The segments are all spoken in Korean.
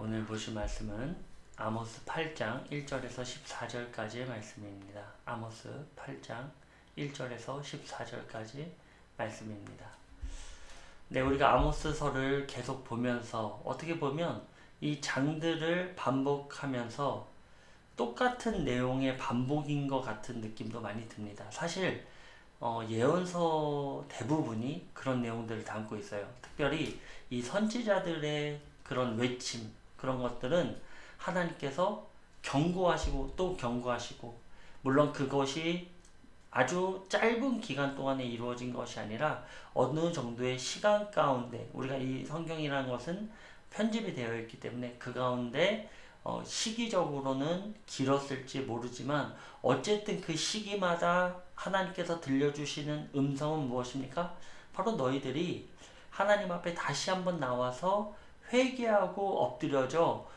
오늘 보실 말씀은 아모스 8장 1절에서 14절까지의 말씀입니다. 아모스 8장 1절에서 14절까지 말씀입니다. 네, 우리가 아모스서를 계속 보면서 어떻게 보면 이 장들을 반복하면서 똑같은 내용의 반복인 것 같은 느낌도 많이 듭니다. 사실 예언서 대부분이 그런 내용들을 담고 있어요. 특별히 이 선지자들의 그런 외침, 그런 것들은 하나님께서 경고하시고 또 경고하시고, 물론 그것이 아주 짧은 기간 동안에 이루어진 것이 아니라 어느 정도의 시간 가운데, 우리가 이 성경이라는 것은 편집이 되어 있기 때문에 그 가운데 시기적으로는 길었을지 모르지만 어쨌든 그 시기마다 하나님께서 들려주시는 음성은 무엇입니까? 바로 너희들이 하나님 앞에 다시 한번 나와서 회개하고 엎드려져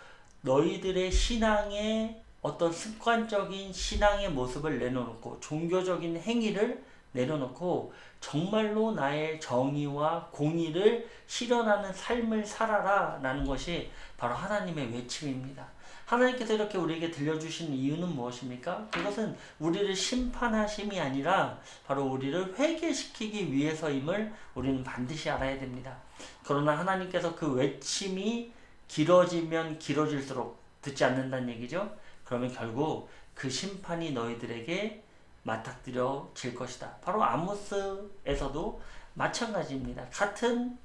너희들의 신앙의 어떤 습관적인 신앙의 모습을 내려놓고 종교적인 행위를 내려놓고 정말로 나의 정의와 공의를 실현하는 삶을 살아라 라는 것이 바로 하나님의 외침입니다. 하나님께서 이렇게 우리에게 들려주신 이유는 무엇입니까? 그것은 우리를 심판하심이 아니라 바로 우리를 회개시키기 위해서임을 우리는 반드시 알아야 됩니다. 그러나 하나님께서 그 외침이 길어지면 길어질수록 듣지 않는다는 얘기죠. 그러면 결국 그 심판이 너희들에게 맞닥뜨려질 것이다. 바로 아모스에서도 마찬가지입니다. 같은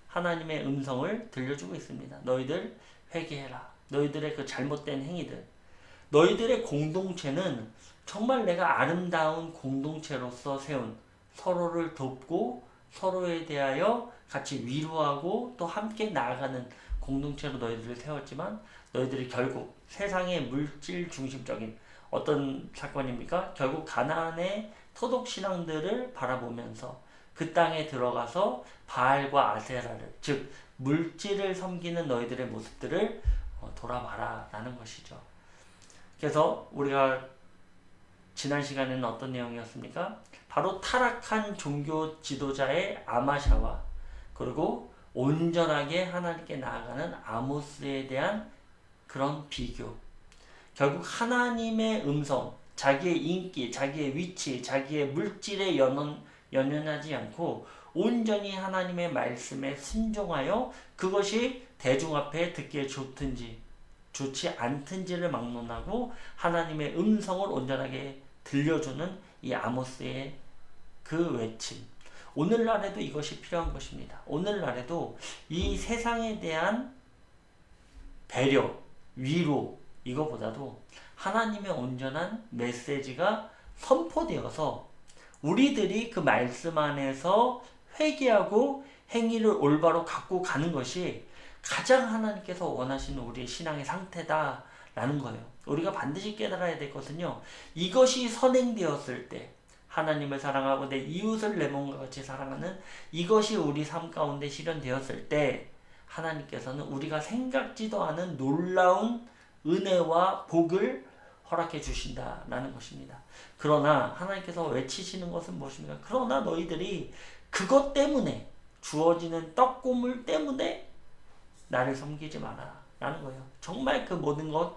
하나님의 음성을 들려주고 있습니다. 너희들 회개해라. 너희들의 그 잘못된 행위들, 너희들의 공동체는 정말 내가 아름다운 공동체로서 세운, 서로를 돕고 서로에 대하여 같이 위로하고 또 함께 나아가는 공동체로 너희들을 세웠지만, 너희들이 결국 세상의 물질 중심적인 어떤 사건입니까? 결국 가나안의 토독 신앙들을 바라보면서 그 땅에 들어가서 바알과 아세라를, 즉 물질을 섬기는 너희들의 모습들을 돌아봐라 라는 것이죠. 그래서 우리가 지난 시간에는 어떤 내용이었습니까? 바로 타락한 종교 지도자의 아마샤와 그리고 온전하게 하나님께 나아가는 아모스에 대한 그런 비교. 결국 하나님의 음성, 자기의 인기, 자기의 위치, 자기의 물질에 연연하지 않고 온전히 하나님의 말씀에 순종하여 그것이 대중 앞에 듣기에 좋든지 좋지 않든지를 막론하고 하나님의 음성을 온전하게 들려주는 이 아모스의 그 외침. 오늘날에도 이것이 필요한 것입니다. 오늘날에도 이 세상에 대한 배려, 위로, 이거보다도 하나님의 온전한 메시지가 선포되어서 우리들이 그 말씀 안에서 회개하고 행위를 올바로 갖고 가는 것이 가장 하나님께서 원하시는 우리의 신앙의 상태다라는 거예요. 우리가 반드시 깨달아야 될 것은요, 이것이 선행되었을 때, 하나님을 사랑하고 내 이웃을 내 몸과 같이 사랑하는 이것이 우리 삶 가운데 실현되었을 때 하나님께서는 우리가 생각지도 않은 놀라운 은혜와 복을 허락해 주신다라는 것입니다. 그러나 하나님께서 외치시는 것은 무엇입니까? 그러나 너희들이 그것 때문에, 주어지는 떡고물 때문에 나를 섬기지 마라 라는 거예요. 정말 그 모든 것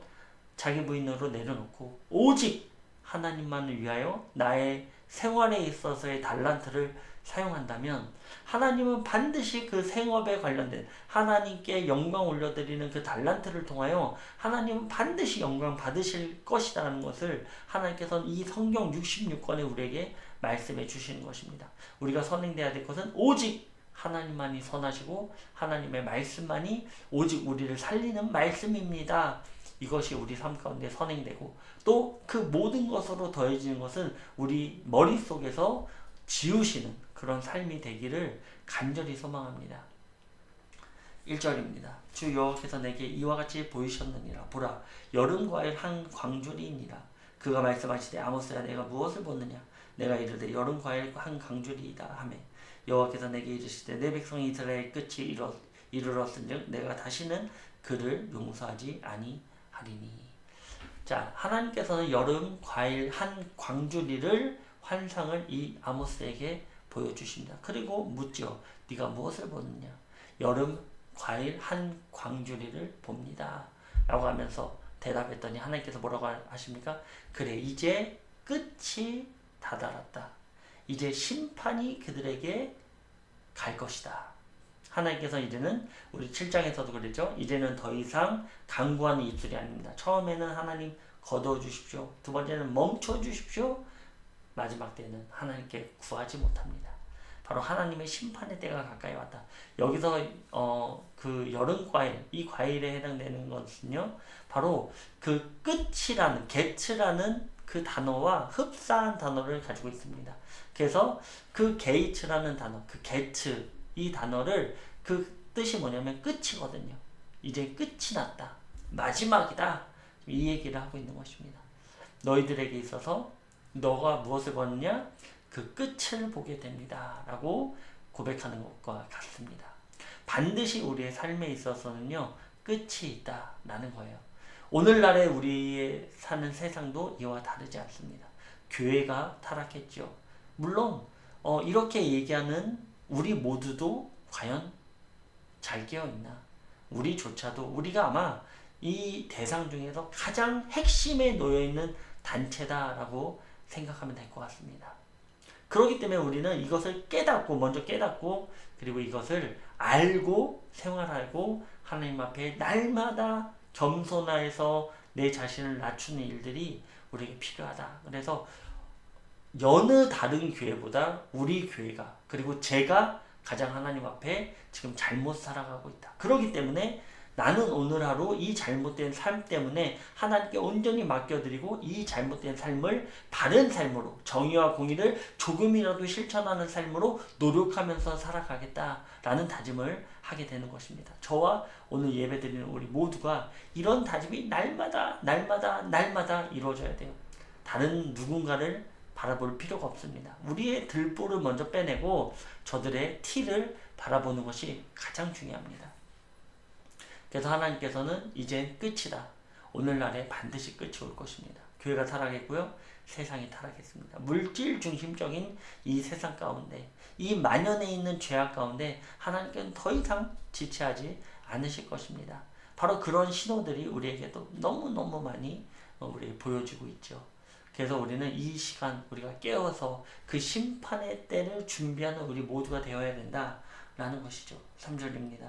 자기 부인으로 내려놓고 오직 하나님만을 위하여 나의 생활에 있어서의 달란트를 사용한다면 하나님은 반드시 그 생업에 관련된 하나님께 영광 올려드리는 그 달란트를 통하여 하나님은 반드시 영광 받으실 것이라는 것을 하나님께서는 이 성경 66권에 우리에게 말씀해 주시는 것입니다. 우리가 선행되어야 될 것은 오직 하나님만이 선하시고 하나님의 말씀만이 오직 우리를 살리는 말씀입니다. 이것이 우리 삶 가운데 선행되고 또 그 모든 것으로 더해지는 것은 우리 머릿속에서 지우시는 그런 삶이 되기를 간절히 소망합니다. 1절입니다. 주 여호와께서 내게 이와 같이 보이셨느니라. 보라, 여름 과일 한 광주리이니라. 그가 말씀하시되 아모스야, 내가 무엇을 보느냐? 내가 이르되 여름 과일 한 광주리이다 하매, 여호와께서 내게 이르시되 내 백성 이스라엘 끝이 이르렀은즉 내가 다시는 그를 용서하지 아니하리니. 자, 하나님께서는 여름 과일 한 광주리를 환상을 이 아모스에게 보여주십니다. 그리고 묻죠. 네가 무엇을 보느냐? 여름 과일 한 광주리를 봅니다. 라고 하면서 대답했더니 하나님께서 뭐라고 하십니까? 그래, 이제 끝이 다다랐다. 이제 심판이 그들에게 갈 것이다. 하나님께서 이제는 우리 7장에서도 그랬죠. 이제는 더 이상 강구하는 입술이 아닙니다. 처음에는 하나님 거두어 주십시오. 두 번째는 멈춰 주십시오. 마지막 때는 하나님께 구하지 못합니다. 바로 하나님의 심판의 때가 가까이 왔다. 여기서 그 여름 과일, 이 과일에 해당되는 것은요, 바로 그 끝이라는, 게츠라는 그 단어와 흡사한 단어를 가지고 있습니다. 그래서 그 게이츠라는 단어, 그 게츠, 이 단어를 그 뜻이 뭐냐면 끝이거든요. 이제 끝이 났다. 마지막이다. 이 얘기를 하고 있는 것입니다. 너희들에게 있어서 너가 무엇을 보느냐? 그 끝을 보게 됩니다. 라고 고백하는 것과 같습니다. 반드시 우리의 삶에 있어서는요, 끝이 있다. 라는 거예요. 오늘날의 우리의 사는 세상도 이와 다르지 않습니다. 교회가 타락했죠. 물론 이렇게 얘기하는 우리 모두도 과연 잘 깨어있나? 우리조차도 우리가 아마 이 대상 중에서 가장 핵심에 놓여있는 단체다라고 생각하면 될 것 같습니다. 그렇기 때문에 우리는 이것을 먼저 깨닫고 그리고 이것을 알고 생활하고 하나님 앞에 날마다 겸손해서 내 자신을 낮추는 일들이 우리에게 필요하다. 그래서 여느 다른 교회보다 우리 교회가, 그리고 제가 가장 하나님 앞에 지금 잘못 살아가고 있다. 그렇기 때문에 나는 오늘 하루 이 잘못된 삶 때문에 하나님께 온전히 맡겨드리고 이 잘못된 삶을 바른 삶으로, 정의와 공의를 조금이라도 실천하는 삶으로 노력하면서 살아가겠다라는 다짐을 하게 되는 것입니다. 저와 오늘 예배드리는 우리 모두가 이런 다짐이 날마다 이루어져야 돼요. 다른 누군가를 바라볼 필요가 없습니다. 우리의 들보를 먼저 빼내고 저들의 티를 바라보는 것이 가장 중요합니다. 그래서 하나님께서는 이제 끝이다. 오늘날에 반드시 끝이 올 것입니다. 교회가 타락했고요. 세상이 타락했습니다. 물질 중심적인 이 세상 가운데, 이 만연해 있는 죄악 가운데 하나님께서는 더 이상 지체하지 않으실 것입니다. 바로 그런 신호들이 우리에게도 너무너무 많이 우리에게 보여지고 있죠. 그래서 우리는 이 시간 우리가 깨어서 그 심판의 때를 준비하는 우리 모두가 되어야 된다라는 것이죠. 3절입니다.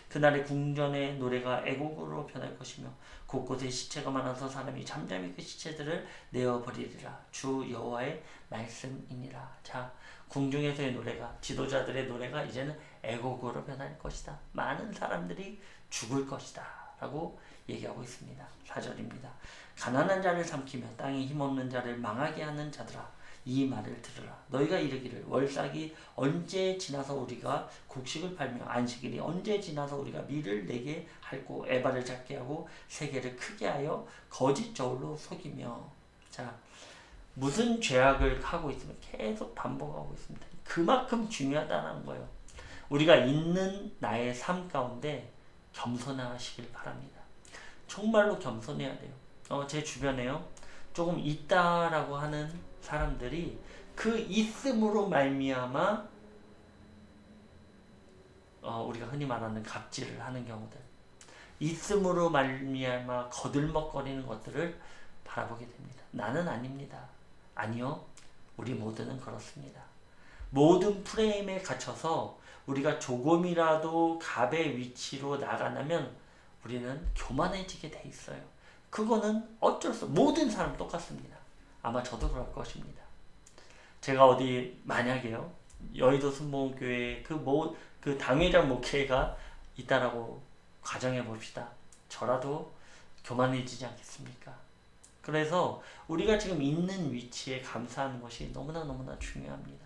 그날의 궁전의 노래가 애곡으로 변할 것이며 곳곳에 시체가 많아서 사람이 잠잠히 그 시체들을 내어버리리라. 주 여호와의 말씀이니라. 자, 궁중에서의 노래가, 지도자들의 노래가 이제는 애곡으로 변할 것이다. 많은 사람들이 죽을 것이다 라고 얘기하고 있습니다. 4절입니다. 가난한 자를 삼키며 땅에 힘없는 자를 망하게 하는 자들아, 이 말을 들으라. 너희가 이르기를 월삭이 언제 지나서 우리가 곡식을 팔며 안식일이 언제 지나서 우리가 밀을 내게 할고 에바를 작게 하고 세계를 크게 하여 거짓 저울로 속이며. 자, 무슨 죄악을 하고 있으면 계속 반복하고 있습니다. 그만큼 중요하다는 거예요. 우리가 있는 나의 삶 가운데 겸손하시길 바랍니다. 정말로 겸손해야 돼요. 제 주변에요, 조금 있다라고 하는 사람들이 그 있음으로 말미암아 우리가 흔히 말하는 갑질을 하는 경우들, 있음으로 말미암아 거들먹거리는 것들을 바라보게 됩니다. 나는 아닙니다. 아니요, 우리 모두는 그렇습니다. 모든 프레임에 갇혀서 우리가 조금이라도 갑의 위치로 나가려면 우리는 교만해지게 돼 있어요. 그거는 어쩔 수 없어요. 모든 사람 똑같습니다. 아마 저도 그럴 것입니다. 제가 어디 만약에요, 여의도 순복음교회에 그 당회장 목회가 있다라고 가정해 봅시다. 저라도 교만해지지 않겠습니까? 그래서 우리가 지금 있는 위치에 감사하는 것이 너무나 중요합니다.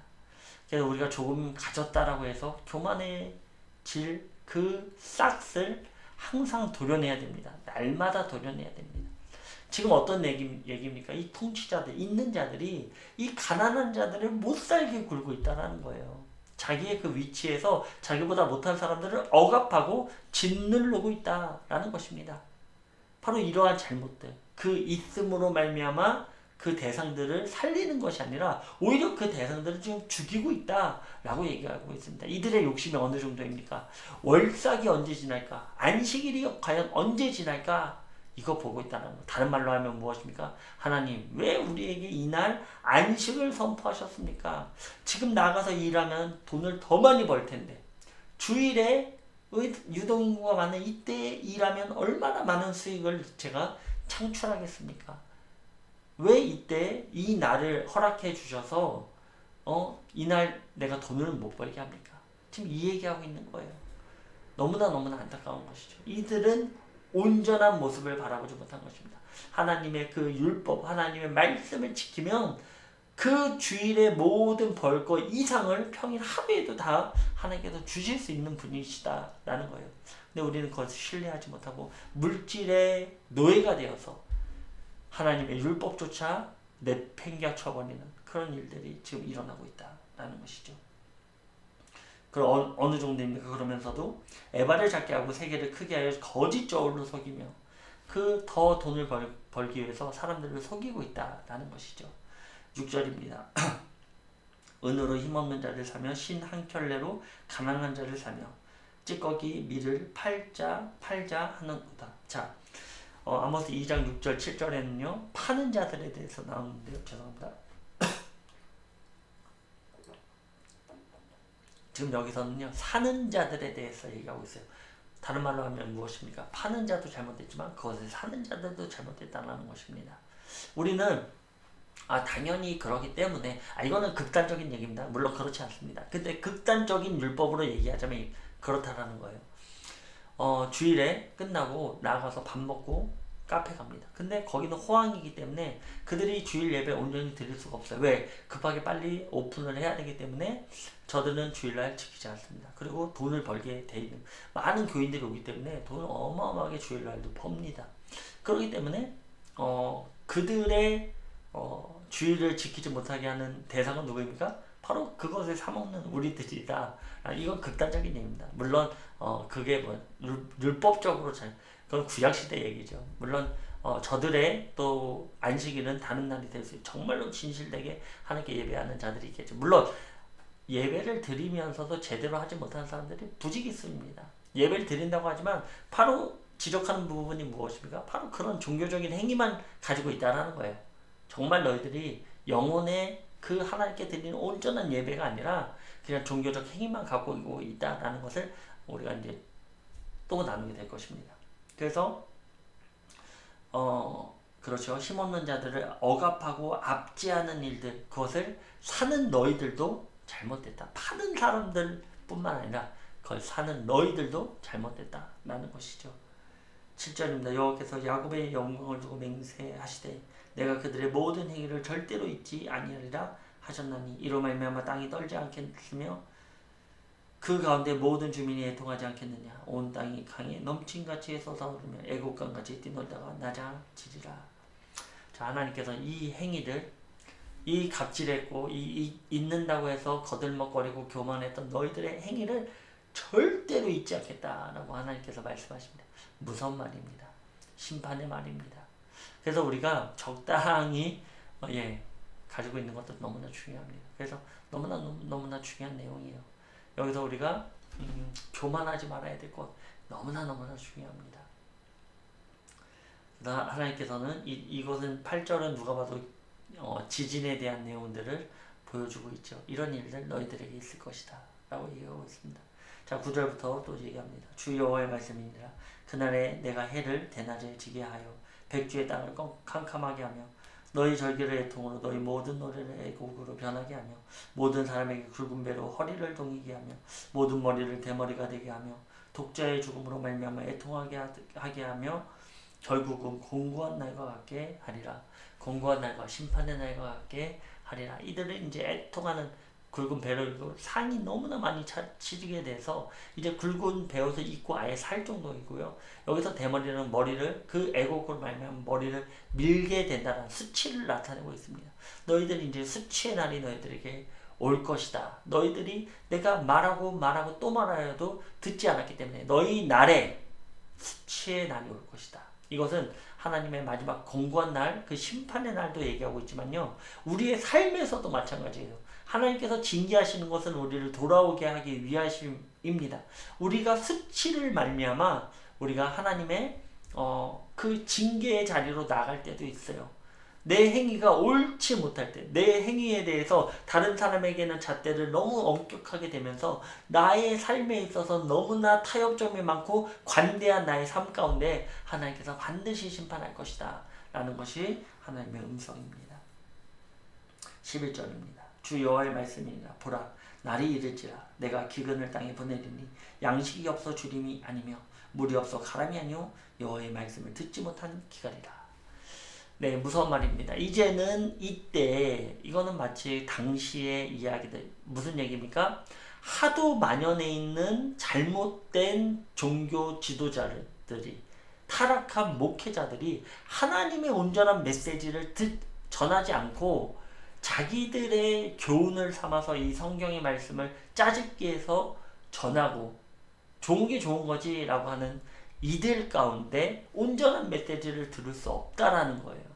그래서 우리가 조금 가졌다라고 해서 교만해질 그 싹을 항상 도려내야 됩니다. 날마다 도려내야 됩니다. 지금 어떤 얘기입니까? 이 통치자들, 있는 자들이 이 가난한 자들을 못살게 굴고 있다는 거예요. 자기의 그 위치에서 자기보다 못한 사람들을 억압하고 짓누르고 있다라는 것입니다. 바로 이러한 잘못들, 그 있음으로 말미암아 그 대상들을 살리는 것이 아니라 오히려 그 대상들을 지금 죽이고 있다라고 얘기하고 있습니다. 이들의 욕심이 어느 정도입니까? 월삭이 언제 지날까? 안식일이 과연 언제 지날까? 이거 보고 있다는 거. 다른 말로 하면 무엇입니까? 하나님, 왜 우리에게 이날 안식을 선포하셨습니까? 지금 나가서 일하면 돈을 더 많이 벌 텐데, 주일에 유동인구가 많은 이때 일하면 얼마나 많은 수익을 제가 창출하겠습니까? 왜 이때 이 날을 허락해 주셔서 이날 내가 돈을 못 벌게 합니까? 지금 이 얘기하고 있는 거예요. 너무나 안타까운 것이죠. 이들은 온전한 모습을 바라보지 못한 것입니다. 하나님의 그 율법, 하나님의 말씀을 지키면 그 주일의 모든 벌 것 이상을 평일 하루에도 다 하나님께서 주실 수 있는 분이시다라는 거예요. 근데 우리는 그것을 신뢰하지 못하고 물질의 노예가 되어서 하나님의 율법조차 내팽개쳐버리는 그런 일들이 지금 일어나고 있다라는 것이죠. 그럼 어느 정도입니까? 그러면서도 에바를 작게 하고 세계를 크게 하여 거짓 저울로 속이며 그 더 돈을 벌기 위해서 사람들을 속이고 있다라는 것이죠. 6절입니다. 은으로 힘없는 자를 사며 신 한 켤레로 가난한 자를 사며 찌꺼기 밀을 팔자 하는도다. 자, 아모스 2장 6절 7절에는요 파는 자들에 대해서 나오는데요. 죄송합니다. 지금 여기서는요 사는 자들에 대해서 얘기하고 있어요. 다른 말로 하면 무엇입니까? 파는 자도 잘못됐지만 그것을 사는 자들도 잘못됐다는 것입니다. 우리는 당연히 그러기 때문에 이거는 극단적인 얘기입니다. 물론 그렇지 않습니다. 근데 극단적인 율법으로 얘기하자면 그렇다라는 거예요. 주일에 끝나고 나가서 밥 먹고 카페 갑니다. 근데 거기는 호황이기 때문에 그들이 주일 예배 온전히 드릴 수가 없어요. 왜? 급하게 빨리 오픈을 해야 되기 때문에 저들은 주일날 지키지 않습니다. 그리고 돈을 벌게 돼 있는 많은 교인들이 오기 때문에 돈을 어마어마하게 주일날도 법니다. 그렇기 때문에 그들의 주일을 지키지 못하게 하는 대상은 누구입니까? 바로 그것을 사먹는 우리들이다. 이건 극단적인 얘기입니다. 물론 그게 뭐 율법적으로 그건 구약시대 얘기죠. 물론 저들의 또 안식일은 다른 날이 될 수 있어요. 정말로 진실되게 하나님께 예배하는 자들이 있겠죠. 물론 예배를 드리면서도 제대로 하지 못하는 사람들이 부지기수입니다. 예배를 드린다고 하지만 바로 지적하는 부분이 무엇입니까? 바로 그런 종교적인 행위만 가지고 있다는 거예요. 정말 너희들이 영혼의 그 하나님께 드리는 온전한 예배가 아니라 그냥 종교적 행위만 갖고 있다라는 것을 우리가 이제 또 나누게 될 것입니다. 그래서 그렇죠. 힘없는 자들을 억압하고 압제하는 일들, 그것을 사는 너희들도 잘못됐다. 파는 사람들 뿐만 아니라 그걸 사는 너희들도 잘못됐다라는 것이죠. 7절입니다. 여호와께서 야곱의 영광을 두고 맹세하시되 내가 그들의 모든 행위를 절대로 잊지 아니하리라 하셨나니 이로 말미암아 땅이 떨지 않겠으며 그 가운데 모든 주민이 애통하지 않겠느냐. 온 땅이 강에 넘친같이 솟아오르며 애국강같이 뛰놀다가 낮아지리라. 자, 하나님께서 이 행위들, 이 갑질했고 잊는다고 해서 거들먹거리고 교만했던 너희들의 행위를 절대로 잊지 않겠다라고 하나님께서 말씀하십니다. 무서운 말입니다. 심판의 말입니다. 그래서 우리가 적당히 가지고 있는 것도 너무나 중요합니다. 그래서 너무나 중요한 내용이에요. 여기서 우리가 교만하지 말아야 될 것 너무나 중요합니다. 하나님께서는 이것은 8절은 누가 봐도 지진에 대한 내용들을 보여주고 있죠. 이런 일들 너희들에게 있을 것이다 라고 얘기하고 있습니다. 자, 9절부터 또 얘기합니다. 주 여호와의 말씀이니라. 그날에 내가 해를 대낮에 지게 하여 백주의 땅을 캄캄하게 하며 너희 절기를 애통으로 너희 모든 노래를 애곡으로 변하게 하며 모든 사람에게 굵은 배로 허리를 동이게 하며 모든 머리를 대머리가 되게 하며 독자의 죽음으로 말미암아 애통하게 하게 하며 결국은 공고한 날과 같게 하리라. 공고한 날과 심판의 날과 같게 하리라. 이들은 이제 애통하는 굵은 배를 입고 상이 너무나 많이 치지게 돼서 이제 굵은 배옷을 입고 아예 살 정도이고요. 여기서 대머리는 머리를 그 애곡으로 말미암아 머리를 밀게 된다는 수치를 나타내고 있습니다. 너희들이 이제 수치의 날이 너희들에게 올 것이다. 너희들이 내가 말하고 또 말하여도 듣지 않았기 때문에 너희 날에 수치의 날이 올 것이다. 이것은 하나님의 마지막 공고한 날, 그 심판의 날도 얘기하고 있지만요. 우리의 삶에서도 마찬가지예요. 하나님께서 징계하시는 것은 우리를 돌아오게 하기 위하심입니다. 우리가 수치를 말미암아 우리가 하나님의 그 징계의 자리로 나갈 때도 있어요. 내 행위가 옳지 못할 때, 내 행위에 대해서 다른 사람에게는 잣대를 너무 엄격하게 대면서 나의 삶에 있어서 너무나 타협점이 많고 관대한 나의 삶 가운데 하나님께서 반드시 심판할 것이다 라는 것이 하나님의 음성입니다. 11절입니다. 주 여호와의 말씀이니라. 보라, 날이 이르지라. 내가 기근을 땅에 보내리니 양식이 없어 주림이 아니며 물이 없어 가람이 아니요 여호와의 말씀을 듣지 못한 기갈이라. 네, 무서운 말입니다. 이제는 이때, 이거는 마치 당시의 이야기들, 무슨 얘기입니까? 하도 만연해 있는 잘못된 종교 지도자들이, 타락한 목회자들이 하나님의 온전한 메시지를 전하지 않고 자기들의 교훈을 삼아서 이 성경의 말씀을 짜집기 해서 전하고 좋은 게 좋은 거지 라고 하는 이들 가운데 온전한 메시지를 들을 수 없다라는 거예요.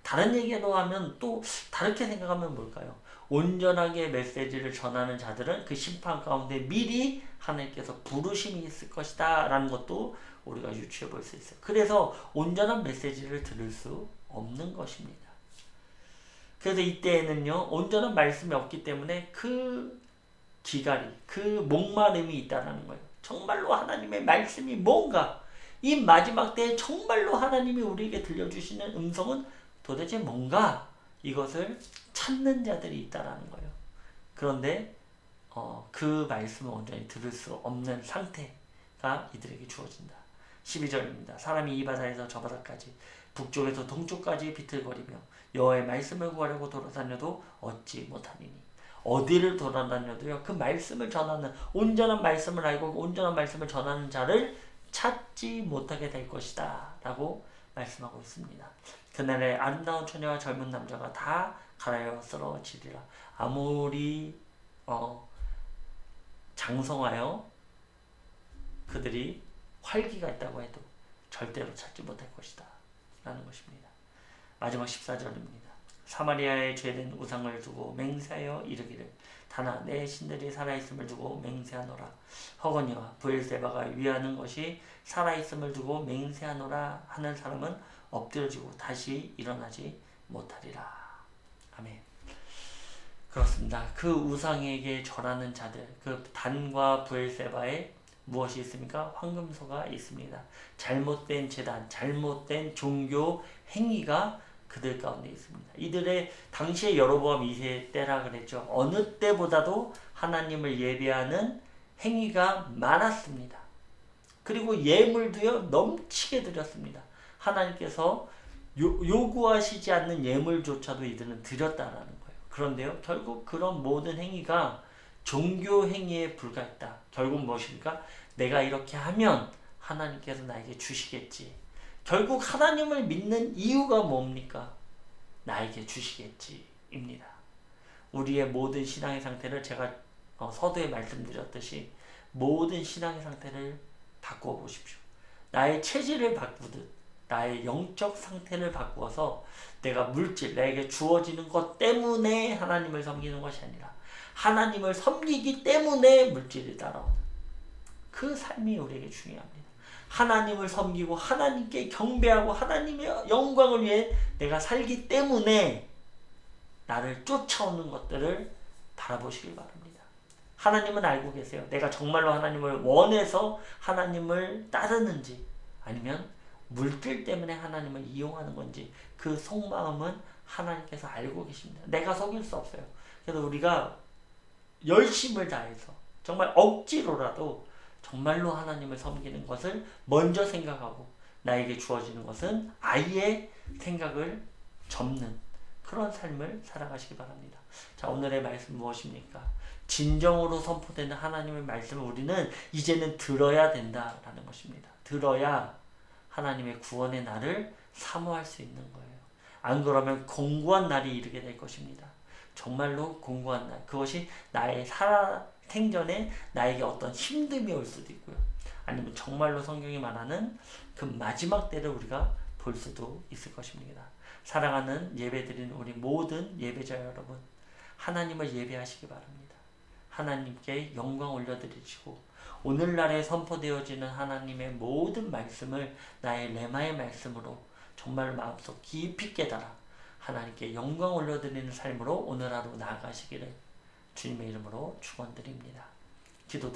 다른 얘기로 하면 또 다르게 생각하면 뭘까요? 온전하게 메시지를 전하는 자들은 그 심판 가운데 미리 하나님께서 부르심이 있을 것이다 라는 것도 우리가 유추해 볼 수 있어요. 그래서 온전한 메시지를 들을 수 없는 것입니다. 그래서 이때에는요, 온전한 말씀이 없기 때문에 그 기갈이, 그 목마름이 있다는 거예요. 정말로 하나님의 말씀이 뭔가, 이 마지막 때에 정말로 하나님이 우리에게 들려주시는 음성은 도대체 뭔가, 이것을 찾는 자들이 있다라는 거예요. 그런데 그 말씀을 온전히 들을 수 없는 상태가 이들에게 주어진다. 12절입니다. 사람이 이 바다에서 저 바다까지, 북쪽에서 동쪽까지 비틀거리며 여호와의 말씀을 구하려고 돌아다녀도 얻지 못하니니. 어디를 돌아다녀도요, 그 말씀을 전하는, 온전한 말씀을 알고 온전한 말씀을 전하는 자를 찾지 못하게 될 것이다 라고 말씀하고 있습니다. 그날에 아름다운 처녀와 젊은 남자가 다 갈아여 쓰러지리라. 아무리 장성하여 그들이 활기가 있다고 해도 절대로 찾지 못할 것이다 라는 것입니다. 마지막 14절입니다. 사마리아의 죄된 우상을 두고 맹세하여 이르기를 다나 내 신들이 살아있음을 두고 맹세하노라. 허거니와 브엘세바가 위하는 것이 살아있음을 두고 맹세하노라 하는 사람은 엎드려지고 다시 일어나지 못하리라. 아멘. 그렇습니다. 그 우상에게 절하는 자들, 그 단과 브엘세바에 무엇이 있습니까? 황금소가 있습니다. 잘못된 제단, 잘못된 종교 행위가 그들 가운데 있습니다. 이들의 당시에 여로보암 2세 때라 그랬죠. 어느 때보다도 하나님을 예배하는 행위가 많았습니다. 그리고 예물도요 넘치게 드렸습니다. 하나님께서 요구하시지 않는 예물조차도 이들은 드렸다라는 거예요. 그런데요, 결국 그런 모든 행위가 종교 행위에 불과했다. 결국 무엇입니까? 내가 이렇게 하면 하나님께서 나에게 주시겠지. 결국 하나님을 믿는 이유가 뭡니까? 나에게 주시겠지입니다. 우리의 모든 신앙의 상태를 제가 서두에 말씀드렸듯이 모든 신앙의 상태를 바꾸어 보십시오. 나의 체질을 바꾸듯 나의 영적 상태를 바꾸어서 내가 물질, 내게 주어지는 것 때문에 하나님을 섬기는 것이 아니라 하나님을 섬기기 때문에 물질이 따라오는 그 삶이 우리에게 중요합니다. 하나님을 섬기고 하나님께 경배하고 하나님의 영광을 위해 내가 살기 때문에 나를 쫓아오는 것들을 바라보시길 바랍니다. 하나님은 알고 계세요. 내가 정말로 하나님을 원해서 하나님을 따르는지 아니면 물질 때문에 하나님을 이용하는 건지 그 속마음은 하나님께서 알고 계십니다. 내가 속일 수 없어요. 그래서 우리가 열심을 다해서 정말 억지로라도 정말로 하나님을 섬기는 것을 먼저 생각하고 나에게 주어지는 것은 아예 생각을 접는 그런 삶을 살아가시기 바랍니다. 자, 오늘의 말씀 무엇입니까? 진정으로 선포되는 하나님의 말씀을 우리는 이제는 들어야 된다라는 것입니다. 들어야 하나님의 구원의 날을 사모할 수 있는 거예요. 안 그러면 공고한 날이 이르게 될 것입니다. 정말로 공고한 날. 그것이 나의 생전에 나에게 어떤 힘듦이 올 수도 있고요. 아니면 정말로 성경이 말하는 그 마지막 때를 우리가 볼 수도 있을 것입니다. 사랑하는 예배드리는 우리 모든 예배자 여러분, 하나님을 예배하시기 바랍니다. 하나님께 영광 올려드리시고 오늘날에 선포되어지는 하나님의 모든 말씀을 나의 레마의 말씀으로 정말 마음속 깊이 깨달아 하나님께 영광 올려드리는 삶으로 오늘 하루 나아가시기를 주님의 이름으로 축원드립니다. 기도